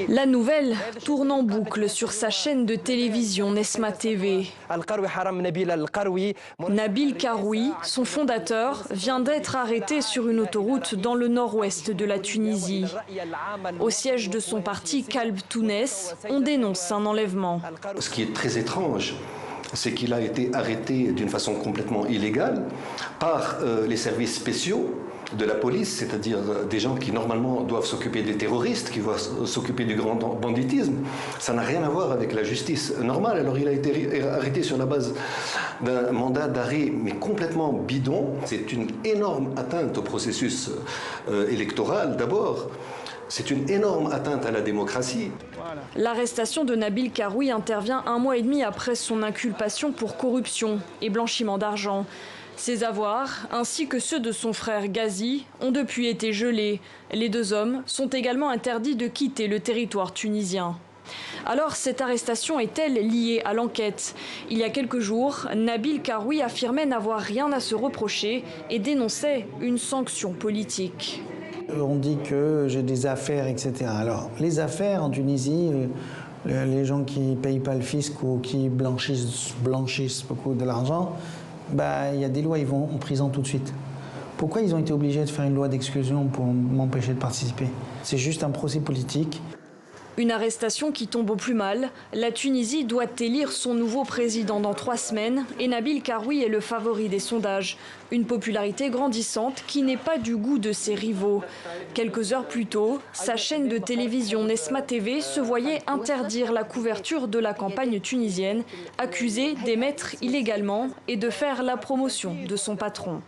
La nouvelle tourne en boucle sur sa chaîne de télévision Nesma TV. Nabil Karoui, son fondateur, vient d'être arrêté sur une autoroute dans le nord-ouest de la Tunisie. Au siège de son parti Kalb Tounes, on dénonce un enlèvement. Ce qui est très étrange, c'est qu'il a été arrêté d'une façon complètement illégale par les services spéciaux de la police, c'est-à-dire des gens qui normalement doivent s'occuper des terroristes, qui doivent s'occuper du grand banditisme. Ça n'a rien à voir avec la justice normale. Alors il a été arrêté sur la base d'un mandat d'arrêt, mais complètement bidon. C'est une énorme atteinte au processus électoral d'abord. C'est une énorme atteinte à la démocratie. L'arrestation de Nabil Karoui intervient 1 mois et demi après son inculpation pour corruption et blanchiment d'argent. Ses avoirs, ainsi que ceux de son frère Ghazi, ont depuis été gelés. Les 2 hommes sont également interdits de quitter le territoire tunisien. Alors, cette arrestation est-elle liée à l'enquête? Il y a quelques jours, Nabil Karoui affirmait n'avoir rien à se reprocher et dénonçait une sanction politique. On dit que j'ai des affaires, etc. Alors, les affaires en Tunisie, les gens qui ne payent pas le fisc ou qui blanchissent beaucoup de l'argent, il y a des lois, ils vont en prison tout de suite. Pourquoi ils ont été obligés de faire une loi d'exclusion pour m'empêcher de participer? C'est juste un procès politique. Une arrestation qui tombe au plus mal. La Tunisie doit élire son nouveau président dans 3 semaines et Nabil Karoui est le favori des sondages. Une popularité grandissante qui n'est pas du goût de ses rivaux. Quelques heures plus tôt, sa chaîne de télévision Nesma TV se voyait interdire la couverture de la campagne tunisienne, accusée d'émettre illégalement et de faire la promotion de son patron.